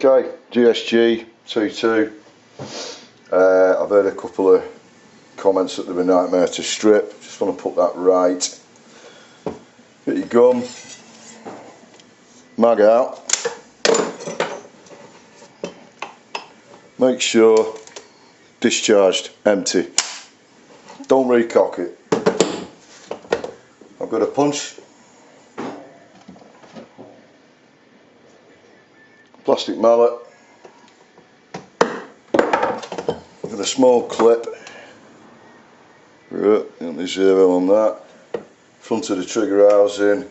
Okay, GSG-5. I've heard a couple of comments that they're a nightmare to strip. Just want to put that right. Get your gum, mag out. Make sure discharged, empty. Don't recock it. I've got a punch, plastic mallet, with a small clip, the zero on that, front of the trigger housing,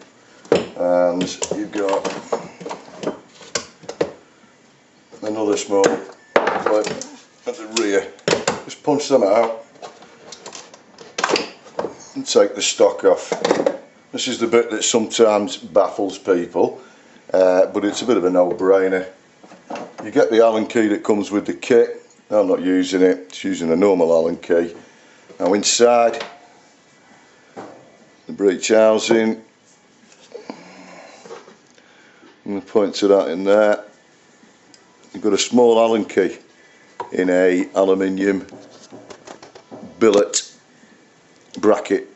and you've got another small clip at the rear. Just punch them out and take the stock off. This is the bit that sometimes baffles people, but it's a bit of a no-brainer. You get the Allen key that comes with the kit. I'm not using it, it's using a normal Allen key. Now inside the breech housing, I'm going to point to that in there. You've got a small Allen key in a aluminium billet bracket.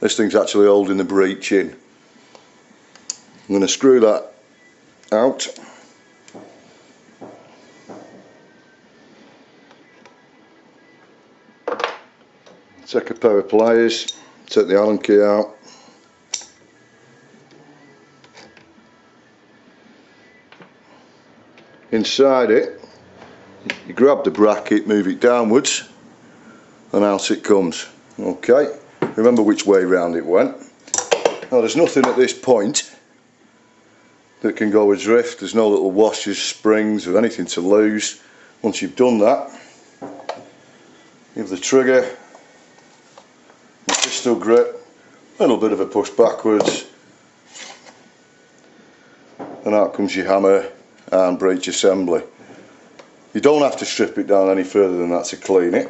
This thing's actually holding the breech in. I'm going to screw that out. Take a pair of pliers, take the Allen key out. Inside it, you grab the bracket, move it downwards, and out it comes. Okay, remember which way round it went. Now there's nothing at this point that can go adrift. There's no little washers, springs, or anything to lose. Once you've done that, you have the trigger, the pistol grip, a little bit of a push backwards, and out comes your hammer and breech assembly. You don't have to strip it down any further than that to clean it.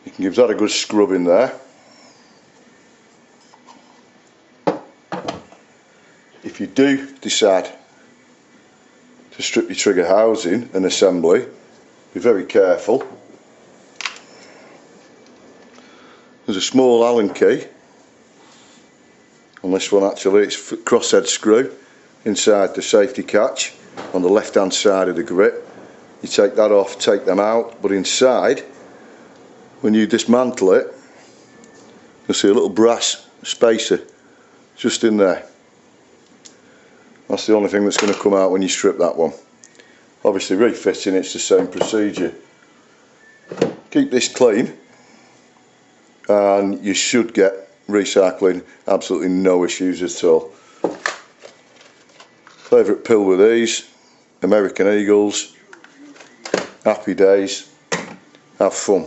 You can give that a good scrub in there. If you do decide to strip your trigger housing and assembly, be very careful. There's a small Allen key on this one. Actually it's crosshead screw inside the safety catch on the left hand side of the grip. You take that off, take them out, but inside, when you dismantle it, you'll see a little brass spacer just in there. That's the only thing that's going to come out when you strip that one. Obviously refitting it's the same procedure. Keep this clean and you should get recycling, absolutely no issues at all. Favourite pill with these, American Eagles. Happy days, have fun.